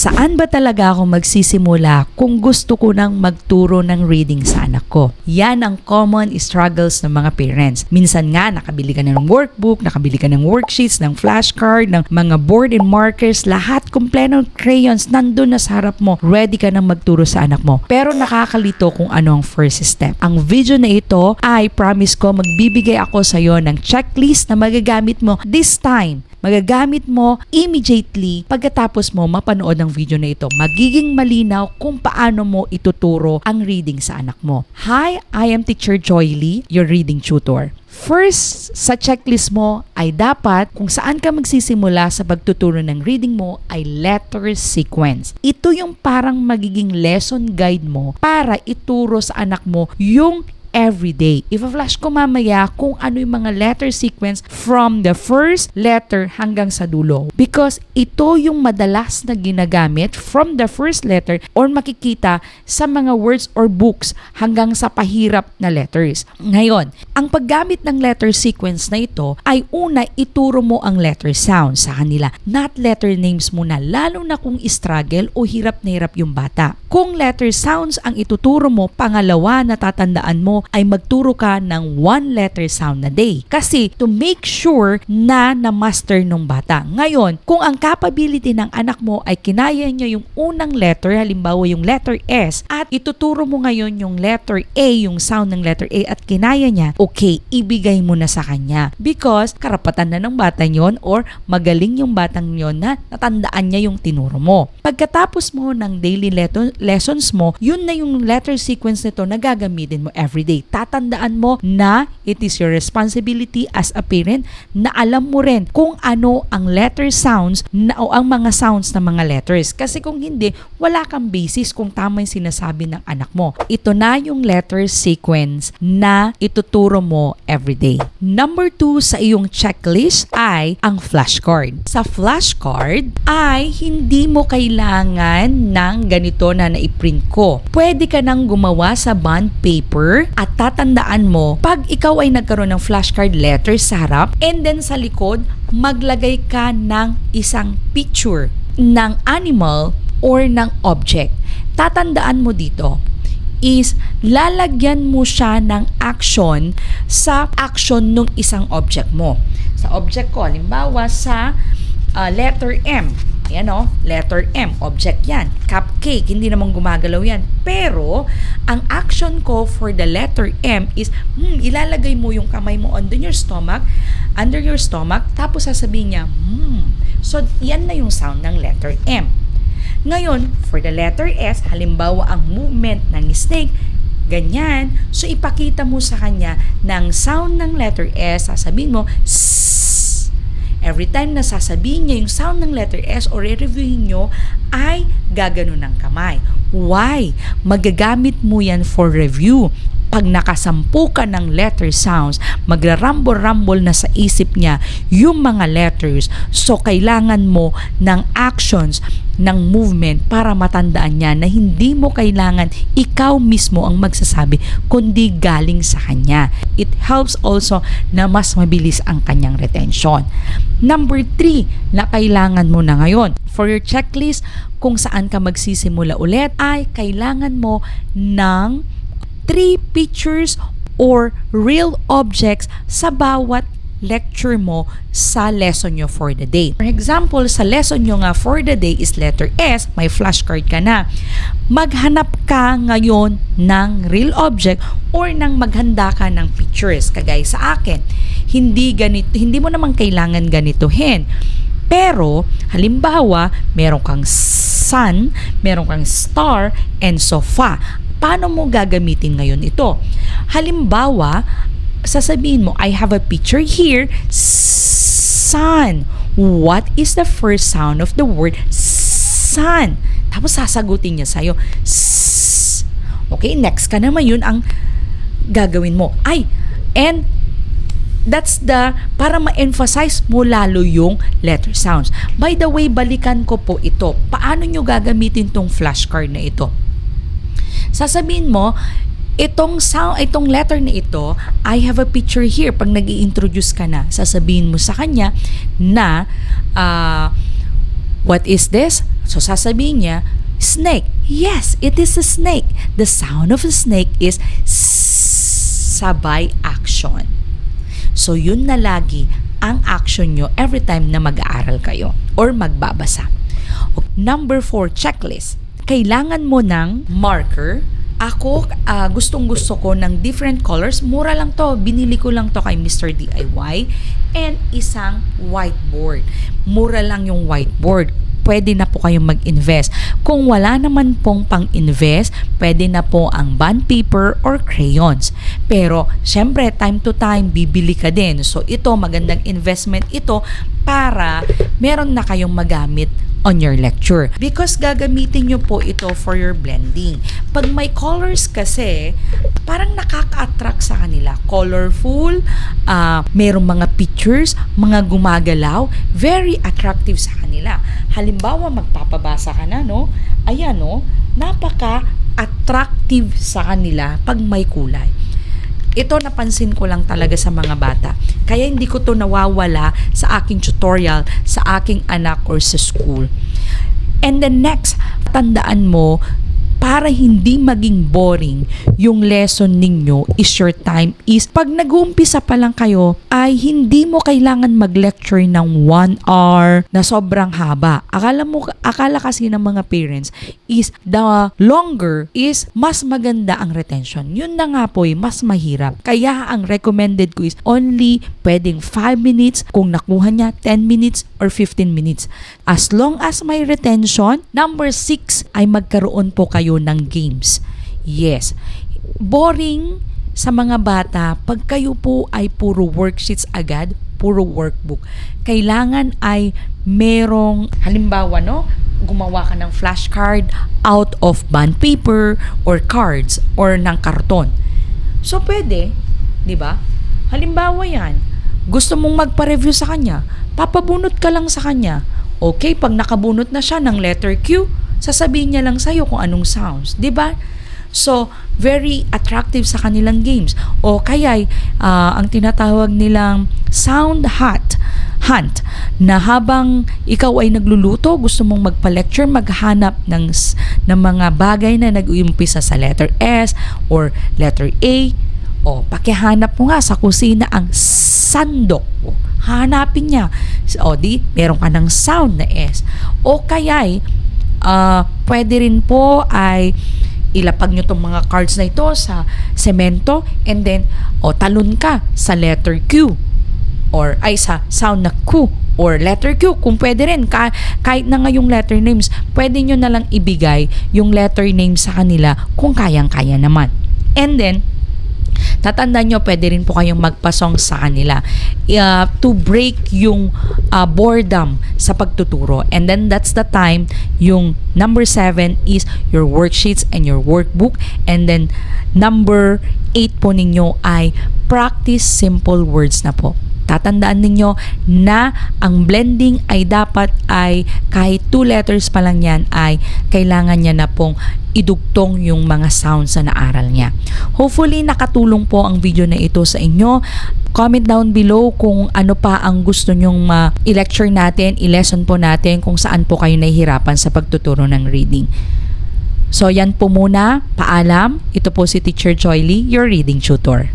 Saan ba talaga ako magsisimula kung gusto ko nang magturo ng reading sa anak ko? Yan ang common struggles ng mga parents. Minsan nga, nakabili ka ng workbook, nakabili ka ng worksheets, ng flashcard, ng mga board and markers, lahat kumpleto ng crayons nandun na sa harap mo. Ready ka nang magturo sa anak mo. Pero nakakalito kung ano ang first step. Ang video na ito ay promise ko magbibigay ako sa iyo ng checklist na magagamit mo this time. Magagamit mo immediately pagkatapos mo mapanood ang video na ito. Magiging malinaw kung paano mo ituturo ang reading sa anak mo. Hi, I am Teacher Joy Lee, your reading tutor. First, sa checklist mo ay dapat kung saan ka magsisimula sa pagtuturo ng reading mo ay letter sequence. Ito yung parang magiging lesson guide mo para ituro sa anak mo yung everyday. Ipa-flash ko mamaya kung ano yung mga letter sequence from the first letter hanggang sa dulo. Because ito yung madalas na ginagamit from the first letter or makikita sa mga words or books hanggang sa pahirap na letters. Ngayon, ang paggamit ng letter sequence na ito ay una ituro mo ang letter sounds sa kanila. Not letter names muna, lalo na kung struggle o hirap na hirap yung bata. Kung letter sounds ang ituturo mo, pangalawa na tatandaan mo ay magturo ka ng one letter sound na day. Kasi to make sure na na-master ng bata. Ngayon, kung ang capability ng anak mo ay kinaya niya yung unang letter, halimbawa yung letter S, at ituturo mo ngayon yung letter A, yung sound ng letter A at kinaya niya, okay, ibigay mo na sa kanya. Because karapatan na ng bata yon or magaling yung batang yon na natandaan niya yung tinuro mo. Pagkatapos mo ng daily lessons mo, yun na yung letter sequence nito na gagamitin mo everyday. Tatandaan mo na it is your responsibility as a parent na alam mo rin kung ano ang letter sounds na, o ang mga sounds ng mga letters. Kasi kung hindi, wala kang basis kung tama yung sinasabi ng anak mo. Ito na yung letter sequence na ituturo mo everyday. Number 2 sa iyong checklist ay ang flashcard. Sa flashcard ay hindi mo kailangan ng ganito na naiprint ko. Pwede ka nang gumawa sa bond paper at tatandaan mo, pag ikaw ay nagkaroon ng flashcard letters sa harap and then sa likod, maglagay ka ng isang picture ng animal or ng object. Tatandaan mo dito is lalagyan mo siya ng action sa action ng isang object mo. Sa object ko, halimbawa sa letter M. Ayan o, letter M, object yan. Cupcake, hindi naman gumagalaw yan. Pero, ang action ko for the letter M is, ilalagay mo yung kamay mo under your stomach, tapos sasabihin niya, So, yan na yung sound ng letter M. Ngayon, for the letter S, halimbawa ang movement ng snake, ganyan. So, ipakita mo sa kanya ng sound ng letter S, sasabihin mo, every time na sasabihin niya yung sound ng letter S o re-reviewin nyo, ay gagano ng kamay. Why? Magagamit mo yan for review. Pag nakasampu ka ng letter sounds, magrarambol-rambol na sa isip niya yung mga letters. So, kailangan mo ng actions, ng movement para matandaan niya na hindi mo kailangan ikaw mismo ang magsasabi, kundi galing sa kanya. It helps also na mas mabilis ang kanyang retention. Number 3 na kailangan mo na ngayon for your checklist kung saan ka magsisimula ulit ay kailangan mo ng 3 pictures or real objects sa bawat lecture mo sa lesson nyo for the day. For example, sa lesson nyo nga for the day is letter S, may flashcard ka na. Maghanap ka ngayon ng real object or nang maghanda ka ng pictures. Kagaya sa akin, hindi mo naman kailangan ganituhin. Pero, halimbawa, meron kang sun, meron kang star, and sofa. Paano mo gagamitin ngayon ito? Halimbawa, sasabihin mo, I have a picture here, sun. What is the first sound of the word sun? Tapos sasagutin niya sa'yo, okay, next ka naman, yun ang gagawin mo. And that's para ma-emphasize mo lalo yung letter sounds. By the way, balikan ko po ito. Paano nyo gagamitin tong flashcard na ito? Sasabihin mo, itong letter na ito, I have a picture here. Pag nag-i-introduce ka na, sasabihin mo sa kanya na What is this? So sasabihin niya, snake. Yes, it is a snake. The sound of a snake is sabay action. So yun na lagi ang action nyo every time na mag-aaral kayo or magbabasa. Number 4, checklist. Kailangan mo ng marker. Ako, gustong-gusto ko ng different colors. Mura lang to. Binili ko lang to kay Mr. DIY. And isang whiteboard. Mura lang yung whiteboard. Pwede na po kayong mag-invest. Kung wala naman pong pang-invest, pwede na po ang bond paper or crayons. Pero, syempre, time to time, bibili ka din. So, ito, magandang investment ito para meron na kayong magamit on your lecture. Because gagamitin nyo po ito for your blending. Pag may colors kasi, parang nakaka-attract sa kanila. Colorful, merong mga pictures, mga gumagalaw, very attractive sa kanila. Halimbawa, magpapabasa ka na, no? Ayan, no? Napaka-attractive sa kanila pag may kulay. Ito napansin ko lang talaga sa mga bata. Kaya hindi ko to nawawala sa aking tutorial sa aking anak or sa school. And the next, tandaan mo, para hindi maging boring yung lesson ninyo is your time is pag nag-uumpisa pa lang kayo ay hindi mo kailangan mag-lecture ng 1 hour na sobrang haba. Akala kasi ng mga parents is the longer is mas maganda ang retention. Yun na nga po mas mahirap. Kaya ang recommended ko is only pwedeng 5 minutes kung nakuha niya 10 minutes or 15 minutes. As long as may retention, number 6 ay magkaroon po kayo ng games. Yes. Boring sa mga bata pag kayo po ay puro worksheets agad, puro workbook. Kailangan ay merong, halimbawa, no, gumawa ka ng flashcard out of bond paper or cards or ng karton. So, pwede, di ba? Halimbawa yan, gusto mong magpa-review sa kanya, papabunot ka lang sa kanya. Okay, pag nakabunot na siya ng letter Q, sasabihin niya lang sa'yo kung anong sounds. Diba? So, very attractive sa kanilang games. O kaya, ang tinatawag nilang sound hunt, na habang ikaw ay nagluluto, gusto mong magpa-lecture, maghanap ng mga bagay na nag-uumpisa sa letter S or letter A. O, pakihanap mo nga sa kusina ang sandok. O, hanapin niya. O, meron ka ng sound na S. O kaya, pwede rin po ay ilapag nyo itong mga cards na ito sa semento and then talon ka sa letter Q or ay sa sound na Q or letter Q kung pwede rin kahit na nga yung letter names pwede nyo na lang ibigay yung letter names sa kanila kung kayang-kaya naman. And then tatandaan nyo, pwede rin po kayong magpasong sa kanila to break yung boredom sa pagtuturo. And then that's the time, yung number 7 is your worksheets and your workbook. And then number 8 po ninyo ay practice simple words na po. Tatandaan ninyo na ang blending ay dapat ay kahit 2 letters pa lang yan ay kailangan niya na pong idugtong yung mga sounds na naaral niya. Hopefully nakatulong po ang video na ito sa inyo. Comment down below kung ano pa ang gusto nyong i-lecture natin, i-lesson po natin kung saan po kayo nahihirapan sa pagtuturo ng reading. So yan po muna. Paalam. Ito po si Teacher Joyly, your reading tutor.